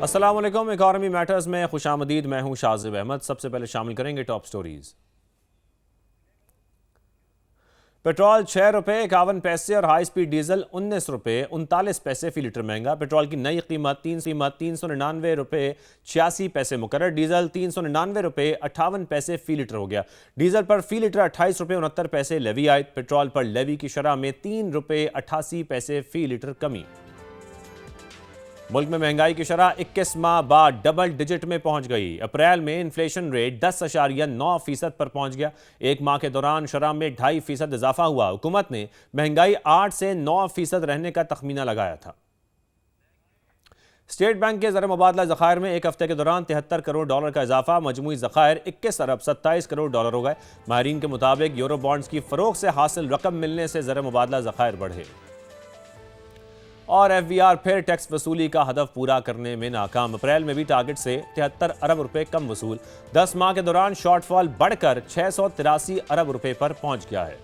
अस्सलाम वालेकुम। Economy matters में खुशामदीद। मैं हूं शाजिब अहमद। सबसे पहले शामिल करेंगे टॉप स्टोरीज। पेट्रोल 6 रुपये 51 पैसे और हाई स्पीड डीजल 19 रुपये 39 पैसे फी लीटर महंगा। पेट्रोल की नई कीमत 399 रुपये 86 पैसे मुकर्रर। डीजल 399 रुपये 58 पैसे फी लीटर हो गया। डीजल पर फी लीटर 28 रुपये 69 पैसे लेवी आयद। पेट्रोल पर लेवी की शरह में 3 रुपये 88 पैसे फी लीटर कमी। मुल्क में महंगाई की शरह 21 माह बाद डबल डिजिट में पहुंच गई। अप्रैल में इन्फ्लेशन रेट 10.9% पर पहुंच गया। एक माह के दौरान शरह में 2.5% इजाफा हुआ। हुकूमत ने महंगाई 8 से 9% रहने का तखमीना लगाया था। स्टेट बैंक के ज़र मुबादला ज़खायर में एक हफ्ते के दौरान 73 करोड़ डॉलर का इजाफा। मजमूई ज़खायर 21 अरब 27 करोड़ डॉलर हो गए। माहिरीन के मुताबिक यूरो बॉन्ड्स की फरोख से हासिल रकम मिलने से ज़र मुबादला ज़खायर बढ़े। और एफबीआर फिर टैक्स वसूली का हदफ पूरा करने में नाकाम। अप्रैल में भी टारगेट से 73 अरब रुपए कम वसूल। 10 माह के दौरान शॉर्टफॉल बढ़कर 683 अरब रुपए पर पहुंच गया है।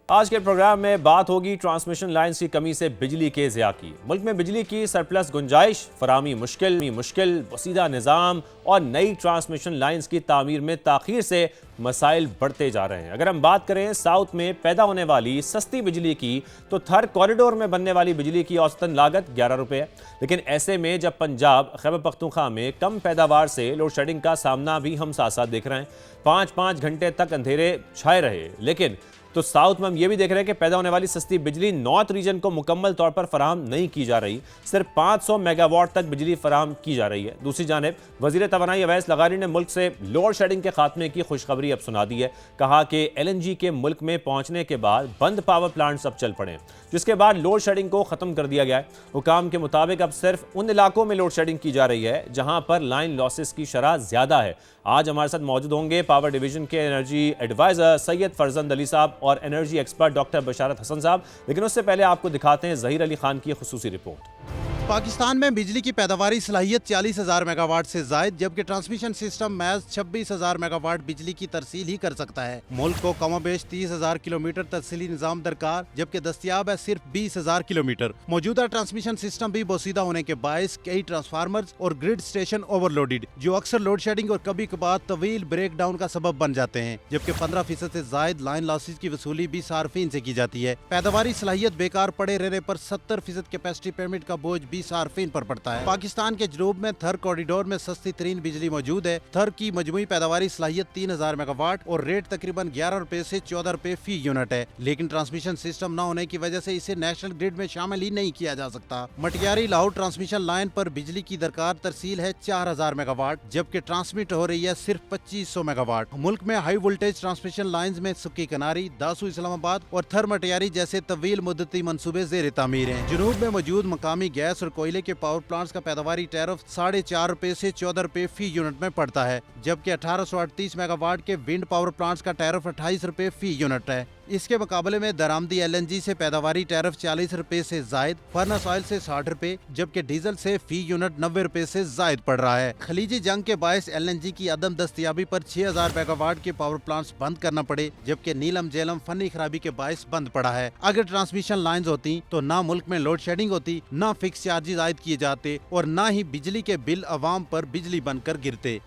आज के प्रोग्राम में बात होगी ट्रांसमिशन लाइन्स की कमी से बिजली के ज़िया की। मुल्क में बिजली की सरप्लस गुंजाइश, फरामी मुश्किल, वसीदा निज़ाम और नई ट्रांसमिशन लाइन्स की तामीर में ताखीर से मसाइल बढ़ते जा रहे हैं। अगर हम बात करें साउथ में पैदा होने वाली सस्ती बिजली की, तो थर कॉरिडोर में बनने वाली बिजली की औसतन लागत 11 रुपये है। लेकिन ऐसे में जब पंजाब खैबर पख्तूनख्वा में कम पैदावार से लोड शेडिंग का सामना भी हम साथ साथ देख रहे हैं। 5-5 घंटे तक अंधेरे छाए रहे। लेकिन तो साउथ में हम ये भी देख रहे हैं कि पैदा होने वाली सस्ती बिजली नॉर्थ रीजन को मुकम्मल तौर पर फराहम नहीं की जा रही। सिर्फ 500 मेगावाट तक बिजली फराहम की जा रही है। दूसरी जानिब वजीर तवानाई अवैस लगारी ने मुल्क से लोड शेडिंग के खात्मे की खुशखबरी अब सुना दी है। कहा कि LNG के मुल्क में पहुंचने के बाद बंद पावर प्लांट्स अब चल पड़े, जिसके बाद लोड शेडिंग को खत्म कर दिया गया है। हुकाम के मुताबिक अब सिर्फ उन इलाकों में लोड शेडिंग की जा रही है जहां पर लाइन लॉसेस की शरह ज्यादा है। आज हमारे साथ मौजूद होंगे पावर डिवीजन के एनर्जी एडवाइजर सैयद फरजंद अली साहब और एनर्जी एक्सपर्ट डॉक्टर बशारत हसन साहब। लेकिन उससे पहले आपको दिखाते हैं जहीर अली खान की खुसूसी रिपोर्ट। पाकिस्तान में बिजली की पैदावारी सलाहियत 40,000 मेगावाट से जायद, जबकि ट्रांसमिशन सिस्टम महज 26,000 मेगावाट बिजली की तरसील ही कर सकता है। मुल्क को कमोबेश 30,000 किलोमीटर तरसीली निजाम दरकार, जबकि दस्तियाब है सिर्फ 20,000 किलोमीटर। मौजूदा ट्रांसमिशन सिस्टम भी बोसीदा होने के बायस कई ट्रांसफार्मर्स और ग्रिड स्टेशन ओवरलोडेड, जो अक्सर लोड शेडिंग और कभी कभार तवील ब्रेक डाउन का सबब बन जाते हैं। जबकि 15% से जायद लाइन लॉसेज की वसूली भी सार्फिन से की जाती है। पैदावारी सलाहियत बेकार पड़े रहने पर 70% कैपेसिटी पेमेंट का बोझ भी सार्फिन पर पड़ता है। पाकिस्तान के जनूब में थर कॉरिडोर में सस्ती तरीन बिजली मौजूद है। थर की मजमुई पैदावारी सलाहियत 3,000 मेगावाट और रेट तकरीबन 11 रुपए से 14 रुपए फी यूनिट है। लेकिन ट्रांसमिशन सिस्टम न होने की वजह से इसे नेशनल ग्रिड में शामिल ही नहीं किया जा सकता। मटियारी लाहौर ट्रांसमिशन लाइन पर बिजली की दरकार तरसील है 4,000 मेगावाट, जबकि ट्रांसमिट हो रही है सिर्फ 2500 मेगावाट। मुल्क में हाई वोल्टेज ट्रांसमिशन लाइन्स में सुक्की कनारी, दासू इस्लामाबाद और थर मटियारी जैसे तवील मुद्दती मंसूबे ज़ेर तामीर हैं। जनूब में मौजूद मकामी गैस और कोयले के पावर प्लांट्स का पैदावारी टैरिफ 4.5 रुपए से 14 रुपए फी यूनिट में पड़ता है, जबकि 1838 मेगावाट के विंड पावर प्लांट्स का टैरिफ 28 रुपए फी यूनिट है। इसके मुकाबले में दरामदी LNG से पैदावारी टैरिफ 40 रुपए से जायद, फर्नस ऑयल से 60 रुपए, जबकि डीजल से फी यूनिट 90 रुपए से जायद पड़ रहा है। खलीजी जंग के बायस LNG की अदम दस्तियाबी पर 6,000 मेगावाट के पावर प्लांट्स बंद करना पड़े, जबकि नीलम जेलम फनी खराबी के बायस बंद पड़ा है। अगर ट्रांसमिशन लाइन्स होती तो ना मुल्क में लोड शेडिंग होती, ना फिक्स चार्जेस आयद किए जाते और ना ही बिजली के बिल अवाम पर बिजली बनकर गिरते।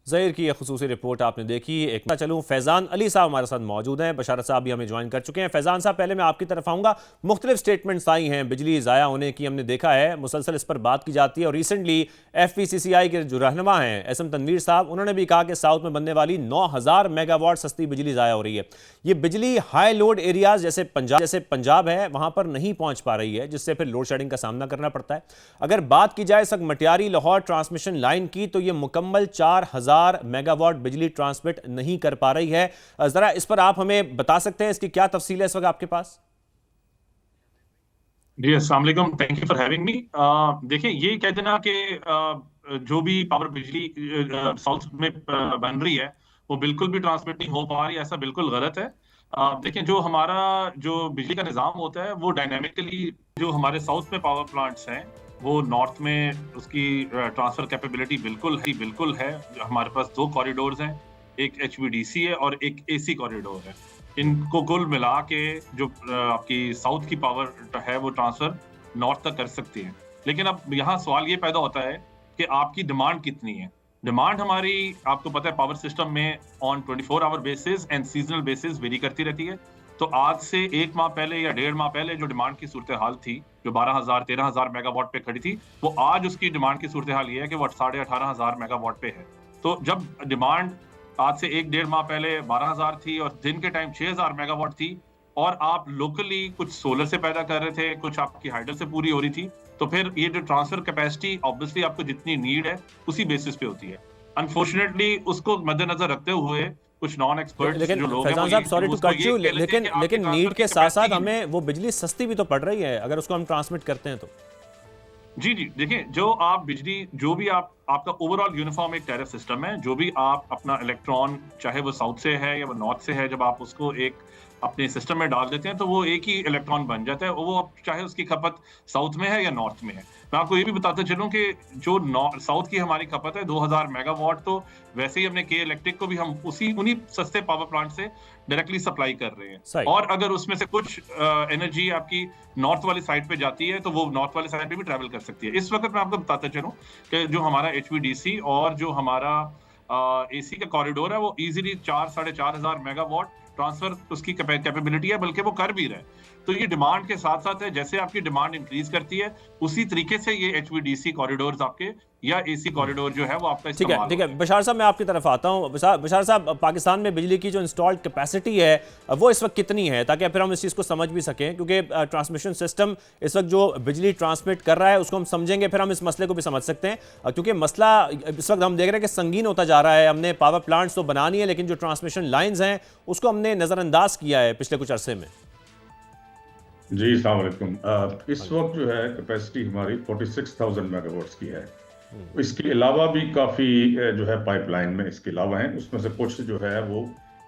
ज़हीर की खुसूसी रिपोर्ट आपने देखी। एक मैं चलूँ, फैज़ान अली साहब हमारे साथ मौजूद हैं। बशारत साहब भी हमें ज्वाइन कर चुके हैं। फैज़ान साहब, पहले मैं आपकी तरफ आऊँगा। मुख्तलिफ स्टेटमेंट्स आई हैं बिजली ज़ाया होने की, हमने देखा है, मुसलसल इस पर बात की जाती है। और रिसेंटली FPCCI के जो रहनुमा हैं SM तनवीर साहब, उन्होंने भी कहा कि साउथ में बनने वाली 9,000 मेगावाट सस्ती बिजली ज़ाया हो रही है। ये बिजली हाई लोड एरियाज जैसे पंजाब है वहाँ पर नहीं पहुँच पा रही है, जिससे फिर लोड शेडिंग का सामना करना पड़ता है। अगर बात की जाए सक मटियारी लाहौर ट्रांसमिशन लाइन की, तो ये मुकम्मल 4,000 मेगावाट बिजली ट्रांसमिट नहीं कर पा रही है। जरा इस पर आप हमें बता सकते हैं इसकी क्या तफसील है इस वक्त आपके पास? जी अस्सलाम वालेकुम, thank you for having me. देखिए, ये कहते ना कि जो भी पावर बिजली साउथ में बन रही है वो बिल्कुल भी ट्रांसमिट नहीं हो पा रही, ऐसा बिल्कुल गलत है। देखिए, जो हमारा जो बिजली का निज़ाम होता है वो डायनामिकली, जो हमारे साउथ में पावर प्लांट्स हैं वो नॉर्थ में उसकी ट्रांसफर कैपेबिलिटी बिल्कुल है। हमारे पास 2 कॉरिडोर्स हैं, एक HVDC है और एक AC कॉरिडोर है। इनको कुल मिला के जो आपकी साउथ की पावर है वो ट्रांसफर नॉर्थ तक कर सकते हैं। लेकिन अब यहाँ सवाल ये पैदा होता है कि आपकी डिमांड कितनी है। डिमांड हमारी, आपको पता है, पावर सिस्टम में on 24 hour basis and seasonal basis vary करती रहती है। तो आज से 1 माह पहले या 1.5 माह पहले जो डिमांड की सूरत हाल थी, जो 12,000-13,000 मेगावाट पे खड़ी थी, वो आज उसकी डिमांड की सूरत हाल ये है कि वो 18,500 मेगावाट पे है। तो जब डिमांड आज से 1-1.5 माह पहले 12,000 थी और दिन के टाइम 6,000 मेगावाट थी, और आप लोकली कुछ सोलर से पैदा कर रहे थे, कुछ आपकी हाइडल से पूरी हो रही थी, तो फिर ये जो ट्रांसफर कैपेसिटी ऑब्वियसली आपको जितनी नीड है उसी बेसिस पे होती है। अनफॉर्चुनेटली उसको मद्देनजर रखते हुए कुछ नॉन एक्सपर्ट लेकिन जो लोग हैं फैजान साहब, सॉरी टू कट यू, लेकिन नीड के साथ साथ हमें वो बिजली सस्ती भी तो पड़ रही है अगर उसको हम ट्रांसमिट करते हैं तो। जी जी, देखिए, जो आप बिजली, जो भी आपका ओवरऑल यूनिफॉर्म एक टैरिफ सिस्टम है, जो भी आप अपना इलेक्ट्रॉन, चाहे वो साउथ से है या वो नॉर्थ से है, जब आप उसको एक अपने सिस्टम में डाल देते हैं तो वो एक ही इलेक्ट्रॉन बन जाता है, वो चाहे उसकी खपत साउथ में है या नॉर्थ में है। मैं आपको ये भी बताते चलूं कि जो साउथ की हमारी खपत है 2000 मेगावाट, तो वैसे ही हमने के इलेक्ट्रिक को भी हम उन्हीं सस्ते पावर प्लांट से डायरेक्टली सप्लाई कर रहे हैं। और अगर उसमें से कुछ एनर्जी आपकी नॉर्थ वाली साइड पे जाती है तो वो नॉर्थ वाली साइड पे भी ट्रैवल कर सकती है। इस वक्त मैं आपको बताते चलूं कि जो हमारा HVDC और जो हमारा AC का कॉरिडोर है, वो इजीली 4-4.5 मेगावाट ट्रांसफर उसकी कैपेबिलिटी है, बल्कि वो कर भी रहे। तो ये डिमांड के साथ साथ है, जैसे आपकी डिमांड इंक्रीज करती है उसी तरीके से ये HVDC कॉरिडोर्स आपके या AC कॉरिडोर जो है वो आपका इस्तेमाल। ठीक है बशार साहब, मैं आपकी तरफ आता हूँ। बशार साहब, पाकिस्तान में बिजली की जो इंस्टॉल्ड कैपेसिटी है वो इस वक्त कितनी है, ताकि फिर हम इस चीज़ को समझ भी सकें, क्योंकि ट्रांसमिशन सिस्टम इस वक्त जो बिजली ट्रांसमिट कर रहा है उसको हम समझेंगे, फिर हम इस मसले को भी समझ सकते हैं। क्योंकि मसला इस वक्त हम देख रहे हैं कि संगीन होता जा रहा है। हमने पावर प्लांट्स तो बनानी है, लेकिन जो ट्रांसमिशन लाइन्स हैं उसको हमने नज़रअंदाज किया है पिछले कुछ अरसे में। जी, अस्सलाम वालेकुम। इस वक्त जो है कैपेसिटी हमारी 46,000 मेगावाट्स की है। इसके अलावा भी काफ़ी जो है पाइपलाइन में इसके अलावा हैं, उसमें से कुछ जो है वो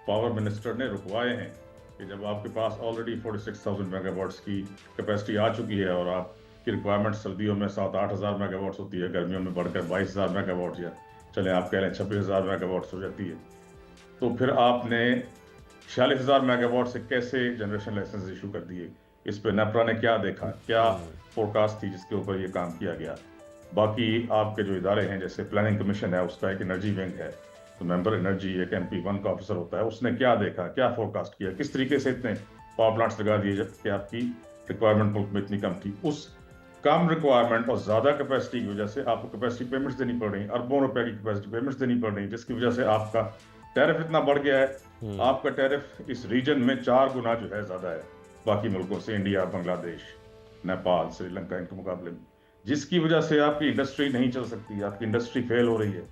पावर मिनिस्टर ने रुकवाए हैं कि जब आपके पास ऑलरेडी 46,000 मेगावाट्स की कैपेसिटी आ चुकी है और आपकी रिक्वायरमेंट सर्दियों में 7-8 हज़ार मेगावाट्स होती है, गर्मियों में बढ़कर 22,000 मेगावाट या चले आप कह लें 26,000 मेगावाट्स हो जाती है, तो फिर आपने 46,000 मेगावाट से कैसे जनरेशन लाइसेंस इशू कर दिए? इस पे नेपरा ने क्या देखा, क्या फोरकास्ट थी जिसके ऊपर ये काम किया गया? बाकी आपके जो इदारे हैं, जैसे प्लानिंग कमीशन है, उसका एक एनर्जी विंग है, तो मेंबर एनर्जी एक MP1 का ऑफिसर होता है, उसने क्या देखा, क्या फोरकास्ट किया, किस तरीके से इतने पावर प्लांट्स लगा दिए जबकि आपकी रिक्वायरमेंट मुल्क में इतनी कम थी। उस कम रिक्वायरमेंट और ज्यादा कैपेसिटी की वजह से आपको कैपेसिटी पेमेंट्स देनी पड़ रही, अरबों रुपए की कैपेसिटी पेमेंट्स देनी पड़ रही, जिसकी वजह से आपका टैरिफ इतना बढ़ गया है। आपका टैरिफ इस रीजन में 4 गुना जो है ज्यादा है बाकी मुल्कों से, इंडिया, बांग्लादेश, नेपाल, श्रीलंका, इनके मुकाबले में, जिसकी वजह से आपकी इंडस्ट्री नहीं चल सकती, आपकी इंडस्ट्री फेल हो रही है,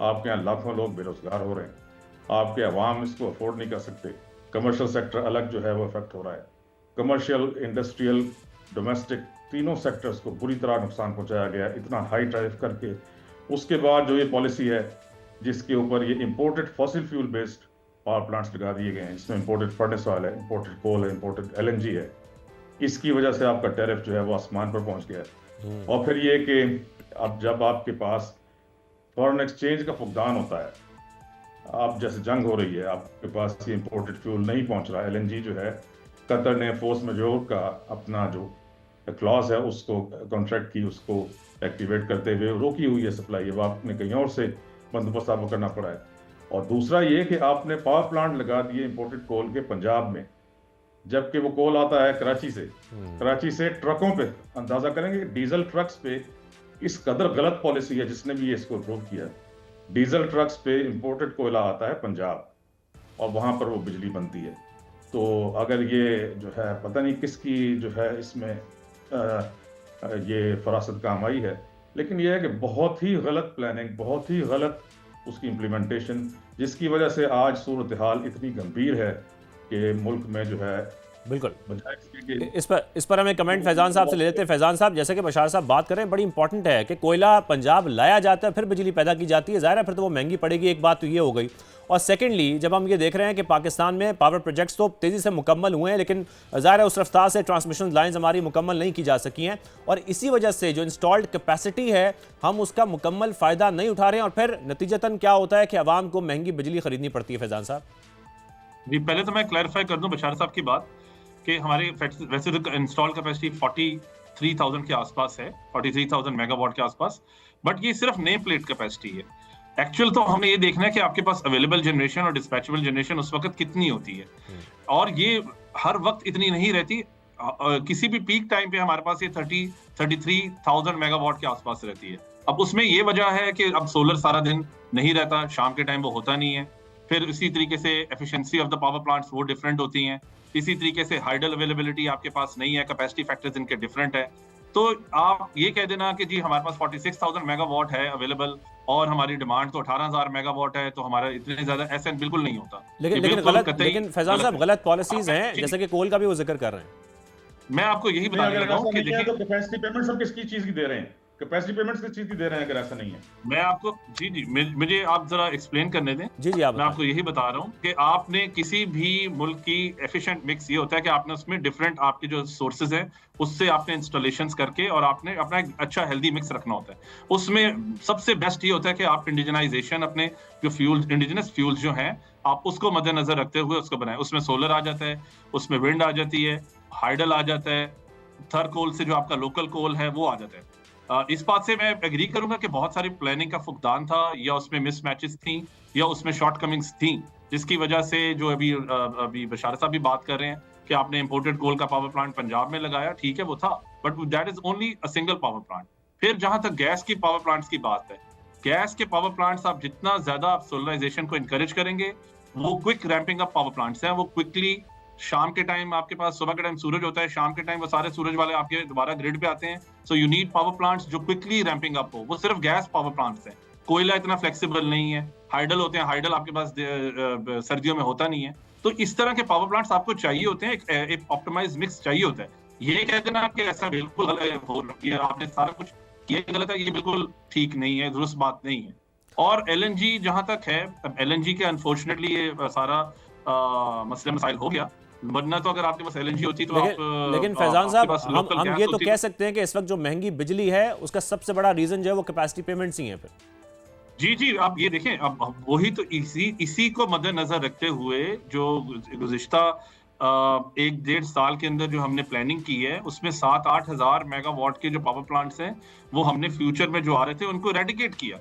आपके यहाँ लाखों लोग बेरोजगार हो रहे हैं, आपके अवाम इसको अफोर्ड नहीं कर सकते। कमर्शियल सेक्टर अलग जो है वो इफेक्ट हो रहा है। कमर्शियल, इंडस्ट्रियल, डोमेस्टिक, तीनों सेक्टर्स को बुरी तरह नुकसान पहुंचाया गया इतना हाई टैरिफ करके। उसके बाद जो ये पॉलिसी है जिसके ऊपर ये imported fossil fuel based power plants लगा दिए गए हैं, जिसमें इंपोर्टेड फर्नेस ऑयल है, इंपोर्टेड कोल है, इंपोर्टेड LNG है, इसकी वजह से आपका टैरिफ जो है वो आसमान पर पहुंच गया है। और फिर ये कि अब जब आपके पास फॉरेन एक्सचेंज का फुकदान होता है, आप जैसे जंग हो रही है, आपके पास ये इंपोर्टेड फ्यूल नहीं पहुंच रहा, LNG जो है कतर ने फोर्स मेजोर का अपना जो क्लॉज है उसको कॉन्ट्रैक्ट की, उसको एक्टिवेट करते हुए रोकी हुई है सप्लाई, अब आपने कहीं और से बंदोबस्त आपको करना पड़ा है। और दूसरा ये कि आपने पावर प्लांट लगा दिए इंपोर्टेड कोल के पंजाब में, जबकि वो कोल आता है कराची से। कराची से ट्रकों पे, अंदाजा करेंगे डीजल ट्रक्स पे इस कदर गलत पॉलिसी है, जिसने भी ये इसको अप्रूव किया, डीजल ट्रक्स पे इंपोर्टेड कोयला आता है पंजाब और वहां पर वो बिजली बनती है। तो अगर ये जो है पता नहीं किसकी जो है इसमें ये फरासत काम आई है, लेकिन ये है कि बहुत ही गलत प्लानिंग, बहुत ही गलत उसकी इम्प्लीमेंटेशन, जिसकी वजह से आज सूरत हाल इतनी गंभीर है कि मुल्क में जो है बिल्कुल। इस पर हमें कमेंट फैजान साहब से ले लेते हैं। फैजान साहब, जैसे कि बशार साहब बात करें, बड़ी इंपॉर्टेंट है कि कोयला पंजाब लाया जाता है, फिर बिजली पैदा की जाती है, ज़ाहिर है फिर तो वो महंगी पड़ेगी, एक बात तो ये हो गई। और सेकेंडली, जब हम ये देख रहे हैं कि पाकिस्तान में पावर प्रोजेक्ट्स तो तेज़ी से मुकम्मल हुए हैं, लेकिन ज़ाहिर है उस रफ्तार से ट्रांसमिशन लाइन्स हमारी मुकम्मल नहीं की जा सकी हैं, और इसी वजह से जो इंस्टॉल्ड कैपेसिटी है हम उसका मुकम्मल फ़ायदा नहीं उठा रहे हैं, और फिर नतीजतन क्या होता है कि आवाम को महंगी बिजली खरीदनी पड़ती है। फैजान साहब जी, पहले तो मैं क्लैरिफाई कर दूं बशार साहब की बात कि हमारी वैसे तो इंस्टॉल कैपेसिटी 43,000 के आसपास है, 43,000 मेगावाट के आसपास। बट ये सिर्फ नेम प्लेट कैपेसिटी है। एक्चुअल तो हमने ये देखना है कि आपके पास अवेलेबल जनरेशन और डिस्पैचेबल जनरेशन उस वक्त कितनी होती है, और ये हर वक्त इतनी नहीं रहती। किसी भी पीक टाइम पे हमारे पास ये 33,000 मेगावाट के आसपास रहती है। अब उसमें ये वजह है कि अब सोलर सारा दिन नहीं रहता, शाम के टाइम वो होता नहीं है। फिर इसी तरीके से efficiency of the power plants वो डिफरेंट होती हैं। इसी तरीके से हाइडल अवेलेबिलिटी आपके पास नहीं है, कैपेसिटी फैक्टर्स इनके डिफरेंट है। तो आप ये कह देना कि जी हमारे पास 46,000 मेगावाट है अवेलेबल और हमारी डिमांड तो 18,000 मेगावाट है, तो हमारा इतने ज्यादा, ऐसा बिल्कुल नहीं होता। लेकिन फैजान साहब गलत पॉलिसीज हैं, जैसे कि कोल का भी वो जिक्र कर रहे हैं। मैं आपको यही बताने लगा हूं कि देखिए, तो कैपेसिटी पेमेंट्स हम किसकी चीज की दे रहे हैं? कैपेसिटी पेमेंट्स किस चीज की दे रहे हैं अगर ऐसा नहीं है? मैं आपको जी मुझे आप जरा एक्सप्लेन करने दें। जी आप मैं आपको यही बता रहा हूँ कि आपने किसी भी मुल्क की एफिशिएंट मिक्स ये होता है कि आपने उसमें डिफरेंट आपके जो सोर्सेज हैं उससे आपने इंस्टॉलेशंस करके और आपने अपना एक अच्छा हेल्दी मिक्स रखना होता है। उसमें सबसे बेस्ट ये होता है कि आप इंडिजनाइजेशन, अपने जो फ्यूल्स, इंडिजिनस फ्यूल्स जो हैं, आप उसको मद्देनजर रखते हुए उसको बनाएं। उसमें सोलर आ जाता है, उसमें विंड आ जाती है, हाइडल आ जाता है, थर कोल से जो आपका लोकल कोल है वो आ जाता है। इस बात से मैं एग्री करूंगा कि बहुत सारी प्लानिंग का फुकदान था, या उसमें मिसमैचेस थी, या उसमें शॉर्टकमिंग्स थी, जिसकी वजह से जो अभी बशार साहब भी बात कर रहे हैं कि आपने इंपोर्टेड कोल का पावर प्लांट पंजाब में लगाया, ठीक है वो था, but that is only a single power plant. फिर जहां तक गैस की पावर प्लांट्स की बात है, गैस के पावर प्लांट्स आप जितना ज्यादा सोलराइजेशन को इनकरेज करेंगे, वो quick ramping up power plants हैं, वो क्विकली शाम के टाइम आपके पास, सुबह के टाइम सूरज होता है, शाम के टाइम वो सारे सूरज वाले आपके दोबारा ग्रिड पे आते हैं। So you need power plants जो क्विकली रैंपिंग अप हो। वो सिर्फ गैस पावर प्लांट्स हैं, कोयला इतना फ्लेक्सिबल नहीं है। हाइडल होते हैं, हाइडल आपके पास सर्दियों में होता नहीं है। तो इस तरह के पावर प्लांट्स आपको चाहिए होते हैं, एक ऑप्टिमाइज्ड मिक्स चाहिए होता है। ये कहते ना कि ऐसा बिल्कुल गलत हो, आपने सारा कुछ ये गलत है, ये बिल्कुल ठीक नहीं है, दुरुस्त बात नहीं है। और एलएनजी जहां तक है, एलएनजी के अनफॉर्चुनेटली ये सारा मसले मसाइल हो गया, वरना तो अगर आपके पास एलएनजी होती तो लेकिन फैजान साहब हम ये तो कह सकते हैं कि इस वक्त जो महंगी बिजली है उसका सबसे बड़ा रीजन जो है वो कैपेसिटी पेमेंट्स ही है। फिर जी आप ये देखें, अब वही तो इसी को मद्देनजर रखते हुए जो गुज़िश्ता 1-1.5 साल के अंदर जो हमने प्लानिंग की है, उसमें 7-8 हजार मेगावाट के जो पावर प्लांट्स हैं वो हमने फ्यूचर में जो आ रहे थे उनको रेडिकेट किया,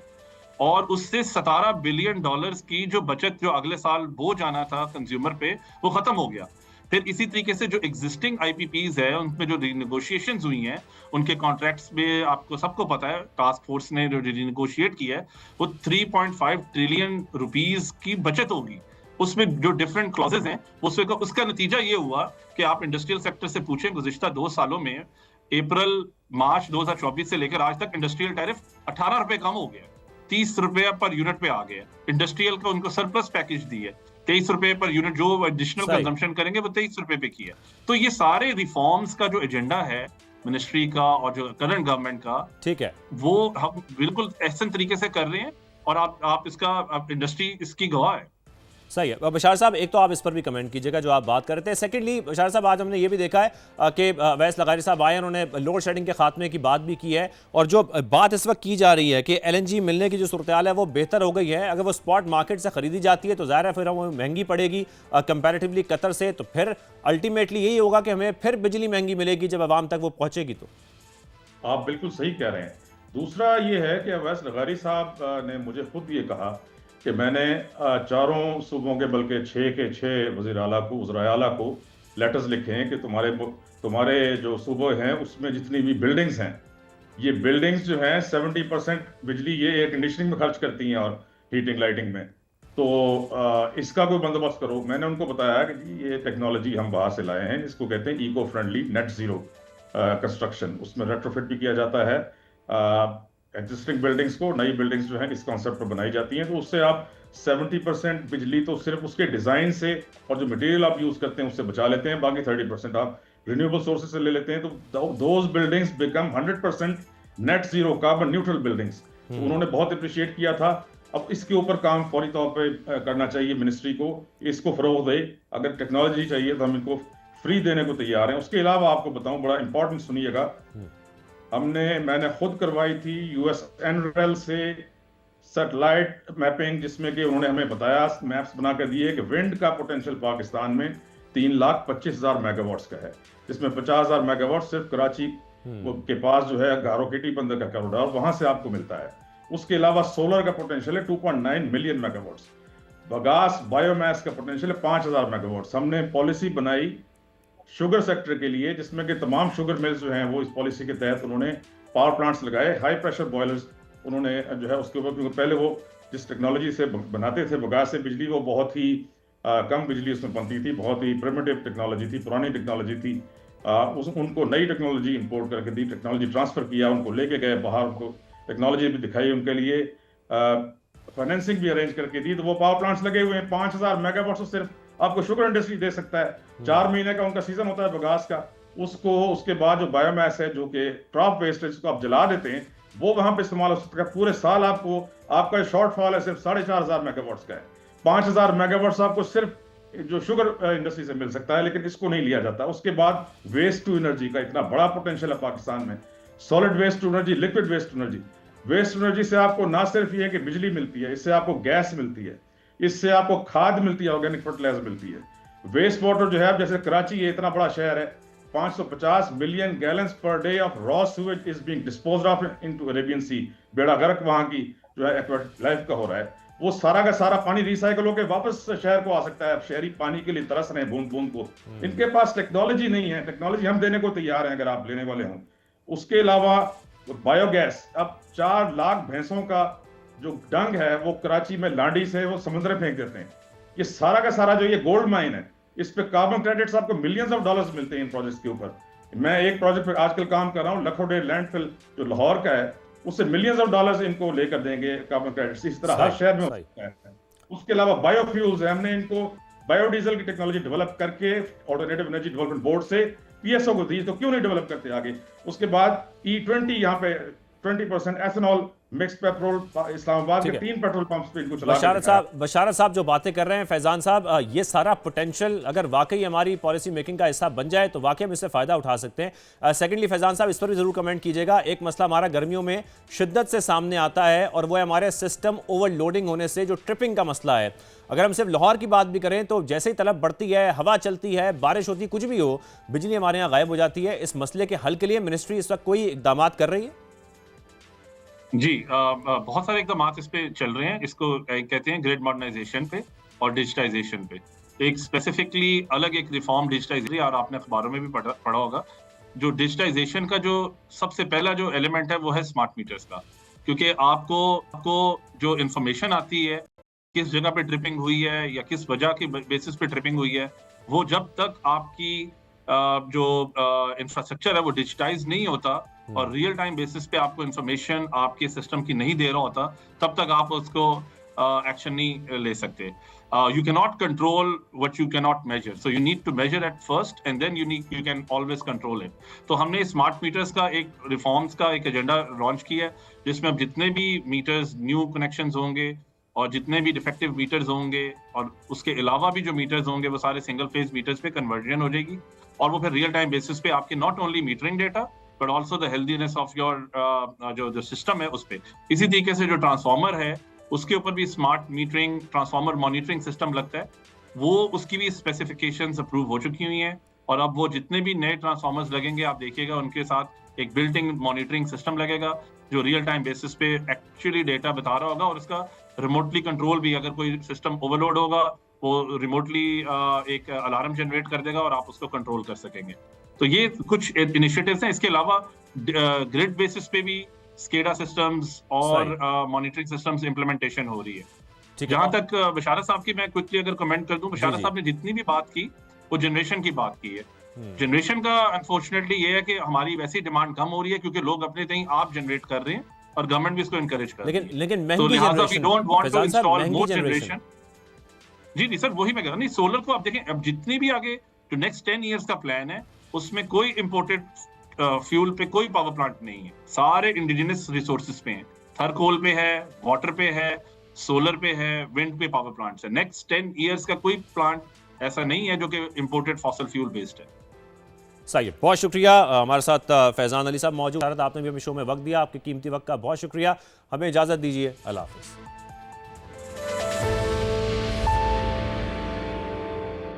और उससे $17 बिलियन की जो बचत जो अगले साल बोझ आना था कंज्यूमर पे, वो खत्म हो गया। फिर इसी तरीके से जो एग्जिस्टिंग आईपीपीज है उनमें जो रिनेगोशिएशंस हुई हैं, उनके कॉन्ट्रैक्ट्स में आपको सबको पता है, टास्क फोर्स ने जो रिनेगोशिएट किया है वो 3.5 ट्रिलियन रुपीस की बचत होगी। उसमें जो डिफरेंट क्लॉजेज हैं उसका नतीजा ये हुआ कि आप इंडस्ट्रियल सेक्टर से पूछें, गुज़िश्ता 2 सालों में अप्रैल मार्च 2024 से लेकर आज तक इंडस्ट्रियल टैरिफ 18 रुपए कम हो गया, 30 रुपए पर यूनिट पे आ गया। इंडस्ट्रियल को उनको सरप्लस पैकेज दी है, 23 रुपए पर यूनिट जो एडिशनल कंजम्पशन करेंगे वो 23 रुपए पे किया। तो ये सारे रिफॉर्म्स का जो एजेंडा है मिनिस्ट्री का और जो करंट गवर्नमेंट का, ठीक है, वो हम बिल्कुल ऐसे तरीके से कर रहे हैं, और आप इसका इंडस्ट्री इसकी गवाह है। सही है। बशार साहब, एक तो आप इस पर भी कमेंट कीजिएगा जो आप बात कर रहे थे। सेकेंडली बशार साहब, आज हमने ये भी देखा है कि अवैस लगारी साहब आए, उन्होंने लोड शेडिंग के खात्मे की बात भी की है, और जो बात इस वक्त की जा रही है कि एलएनजी मिलने की जो सूरत हाल है वो बेहतर हो गई है। अगर वो स्पॉट मार्केट से खरीदी जाती है तो ज़ाहिर है फिर वो महंगी पड़ेगी कंपैरेटिवली कतर से, तो फिर अल्टीमेटली यही होगा कि हमें फिर बिजली महंगी मिलेगी जब आवाम तक वो पहुँचेगी। तो आप बिल्कुल सही कह रहे हैं। दूसरा ये है कि अवैस लगारी साहब ने मुझे खुद ये कहा कि मैंने चारों सूबों के, बल्कि 6 के 6 वज़ीर आला को, वज़राए आला को लेटर्स लिखे हैं कि तुम्हारे जो सूबे हैं उसमें जितनी भी बिल्डिंग्स हैं, ये बिल्डिंग्स जो हैं 70% बिजली ये एयर कंडीशनिंग में खर्च करती हैं और हीटिंग लाइटिंग में, तो इसका कोई बंदोबस्त करो। मैंने उनको बताया कि जी ये टेक्नोलॉजी हम बाहर से लाए हैं, इसको कहते हैं eco friendly net zero construction. उसमें रेट्रोफिट भी किया जाता है एग्जिस्टिंग बिल्डिंग्स को, नई बिल्डिंग्स जो हैं इस कॉन्सेप्ट पर बनाई जाती हैं, तो उससे आप 70% बिजली तो सिर्फ उसके डिजाइन से और जो मटेरियल आप यूज करते हैं उससे बचा लेते हैं, बाकी 30% आप रिन्यूएबल सोर्सेज से ले लेते हैं, तो those buildings become 100% net zero carbon neutral buildings. तो उन्होंने बहुत अप्रिशिएट किया था। अब इसके ऊपर काम फौरी तौर पे करना चाहिए मिनिस्ट्री को, इसको फरोग दे। अगर टेक्नोलॉजी चाहिए तो हम इनको फ्री देने को तैयार हैं। उसके अलावा आपको बताऊं, बड़ा इंपॉर्टेंट सुनिएगा, मैंने खुद करवाई थी यूएस एनरेल से सैटेलाइट मैपिंग, जिसमें कि उन्होंने हमें बताया, मैप्स बनाकर दिए कि विंड का पोटेंशियल पाकिस्तान में 3,25,000 मेगावाट्स का है, जिसमें 50,000 मेगावाट सिर्फ कराची वो के पास जो है गारोकेटी बंदर का कॉरिडोर, वहां से आपको मिलता है। उसके अलावा सोलर का पोटेंशियल है 2.9 मिलियन मेगावाट्स। बगास बायोमास का पोटेंशियल है 5000 मेगावाट्स। हमने पॉलिसी बनाई शुगर सेक्टर के लिए, जिसमें कि तमाम शुगर मिल्स जो हैं वो इस पॉलिसी के तहत उन्होंने पावर प्लांट्स लगाए, हाई प्रेशर बॉयलर्स उन्होंने जो है उसके ऊपर, क्योंकि पहले वो जिस टेक्नोलॉजी से बनाते थे बगास से बिजली, वो बहुत ही कम बिजली उसमें बनती थी, बहुत ही प्रिमिटिव टेक्नोलॉजी थी, पुरानी टेक्नोलॉजी थी। उनको नई टेक्नोलॉजी इंपोर्ट करके दी, टेक्नोलॉजी ट्रांसफर किया, उनको लेके गए बाहर, उनको टेक्नोलॉजी भी दिखाई, उनके लिए फाइनेंसिंग भी अरेंज करके दी। तो वो पावर प्लांट्स लगे हुए हैं 5000 मेगावाट तो सिर्फ आपको शुगर इंडस्ट्री दे सकता है। 4 महीने का उनका सीजन होता है बगास का। उसको उसके बाद जो बायोमास है, जो कि क्रॉप वेस्ट है, जिसको आप जला देते हैं, वो वहां पे इस्तेमाल हो सकता है। पूरे साल आपको आपका शॉर्टफॉल है सिर्फ 4500 मेगावाट्स का है। 5000 मेगावाट्स आपको सिर्फ जो शुगर इंडस्ट्री से मिल सकता है, लेकिन इसको नहीं लिया जाता। उसके बाद वेस्ट टू एनर्जी का इतना बड़ा पोटेंशियल है पाकिस्तान में, solid waste to energy, liquid waste to energy. Waste energy से आपको ना सिर्फ ये है कि बिजली मिलती है, इससे आपको गैस मिलती है, इससे आपको खाद मिलती है, ऑर्गेनिक फर्टिलाइजर मिलती है। वेस्ट वाटर जो है, जैसे कराची ये इतना बड़ा शहर है, 550 million gallons per day of raw sewage is being disposed of into Arabian sea. बेड़ा गर्क वहां की जो है एक्वाटिक लाइफ का हो रहा है। वो सारा का सारा पानी रिसाइकल होकर वापस शहर को आ सकता है। शहरी पानी के लिए तरस रहे हैं बूंद बूंद को। इनके पास टेक्नोलॉजी नहीं है, टेक्नोलॉजी हम देने को तैयार हैं अगर आप लेने वाले हों। उसके अलावा बायोगैस, अब 4 लाख भैंसों का जो डंग है वो कराची में लांडी से वो समुद्र फेंक देते हैं। ये सारा का सारा जो ये गोल्ड माइन है, इस पे कार्बन क्रेडिट्स आपको मिलियंस ऑफ डॉलर्स मिलते हैं इन प्रोजेक्ट्स के ऊपर। मैं एक प्रोजेक्ट पे आजकल काम कर रहा हूँ, लखोडे लैंडफिल जो लाहौर का है, उससे मिलियंस ऑफ डॉलर्स इनको लेकर देंगे कार्बन क्रेडिट्स। इस तरह हर शहर में हो सकता है। उसके अलावा बायोफ्यूल्स है, हमने इनको बायोडीजल की टेक्नोलॉजी डेवलप करके ऑल्टरनेटिव एनर्जी डेवलपमेंट बोर्ड से पीएसओ को दी, तो क्यों नहीं डेवलप करते आगे। उसके बाद E20 यहाँ पे 20% एथेनॉल मिक्स पेट्रोल, इस्लामाबाद के 3 पेट्रोल पंप्स पे इनको चला। बशारत साहब जो बातें कर रहे हैं फैजान साहब, ये सारा पोटेंशियल अगर वाकई हमारी पॉलिसी मेकिंग का हिस्सा बन जाए तो वाकई हम इससे फायदा उठा सकते हैं। सेकेंडली फैजान साहब, इस पर भी जरूर कमेंट कीजिएगा। एक मसला हमारा गर्मियों में शिद्दत से सामने आता है और वो है हमारे सिस्टम ओवरलोडिंग होने से जो ट्रिपिंग का मसला है। अगर हम सिर्फ लाहौर की बात भी करें तो जैसे ही तलब बढ़ती है, हवा चलती है, बारिश होती, कुछ भी हो, बिजली हमारे यहाँ गायब हो जाती है। इस मसले के हल के लिए मिनिस्ट्री इस वक्त कोई इकदाम कर रही है? जी, बहुत सारे इकदाम इस पे चल रहे हैं। इसको कहते हैं ग्रिड मॉडर्नाइजेशन पे और डिजिटाइजेशन पे। एक स्पेसिफिकली अलग एक रिफॉर्म डिजिटाइजेशन, और आपने अखबारों में भी पढ़ा होगा। जो डिजिटाइजेशन का जो सबसे पहला जो एलिमेंट है वो है स्मार्ट मीटर्स का। क्योंकि आपको जो इंफॉर्मेशन आती है किस जगह पे ट्रिपिंग हुई है या किस वजह के बेसिस पे ट्रिपिंग हुई है, वो जब तक आपकी जो इंफ्रास्ट्रक्चर है वो डिजिटाइज नहीं होता और रियल टाइम बेसिस पे आपको इंफॉर्मेशन आपके सिस्टम की नहीं दे रहा होता, तब तक आप उसको एक्शन नहीं ले सकते। You cannot control what you cannot measure, so you need to measure at first and then you can always control it. तो हमने स्मार्ट मीटर्स का एक रिफॉर्म्स का एक एजेंडा लॉन्च किया है, जिसमें अब जितने भी मीटर्स न्यू कनेक्शंस होंगे और जितने भी डिफेक्टिव मीटर्स होंगे और उसके अलावा भी जो मीटर्स होंगे वो सारे सिंगल फेज मीटर्स पे कन्वर्जन हो जाएगी। और वो फिर रियल टाइम बेसिस पे आपके not only metering data but also the healthiness of your जो सिस्टम है उस पे। इसी तरीके से जो ट्रांसफार्मर है उसके ऊपर भी smart metering transformer monitoring system लगता है, वो उसकी भी स्पेसिफिकेशंस अप्रूव हो चुकी हुई हैं। और अब वो जितने भी नए ट्रांसफार्मर्स लगेंगे आप देखिएगा उनके साथ एक बिल्ट इन मॉनिटरिंग सिस्टम लगेगा जो रियल टाइम बेसिस पे एक्चुअली डेटा बता रहा होगा और उसका रिमोटली कंट्रोल भी, अगर कोई सिस्टम ओवरलोड होगा वो रिमोटली एक अलार्म जनरेट कर देगा और आप उसको कंट्रोल कर सकेंगे। तो ये कुछ इनिशिएटिव्स हैं। इसके अलावा ग्रिड बेसिस पे भी स्केडा सिस्टम्स और मॉनिटरिंग सिस्टम्स इंप्लीमेंटेशन हो रही है। जहां तक बशारत साहब की मैं क्विकली अगर कमेंट कर दूं, बशारत साहब ने जितनी भी बात की वो जनरेशन की बात की है। जनरेशन का अनफॉर्चुनेटली ये है कि हमारी वैसी डिमांड कम हो रही है क्योंकि लोग अपने तहीं आप जनरेट कर रहे हैं और गवर्नमेंट भी इसको एनकरेज कर रही है। लेकिन महंगी जनरेशन। जी सर, वही मैं कह रहा हूं। नहीं, सोलर को आप देखें, अब जितनी भी आगे जो नेक्स्ट 10 इयर्स का प्लान है उसमें कोई इंपोर्टेड फ्यूल पे कोई पावर प्लांट नहीं है, सारे इंडिजिनस रिसोर्सेज पे हैं। थर कोल पे है, वाटर पे है, सोलर पे है, विंड पे पावर प्लांट्स है। नेक्स्ट 10 इयर्स का कोई प्लांट ऐसा नहीं है जो कि इंपोर्टेड फॉसिल फ्यूल बेस्ड है। सही है, बहुत शुक्रिया। हमारे साथ फैजान अली साहब मौजूद। आपने भी हमें शो में वक्त दिया, आपके कीमती वक्त का बहुत शुक्रिया। हमें इजाजत दीजिए, अल्लाह हाफिज़।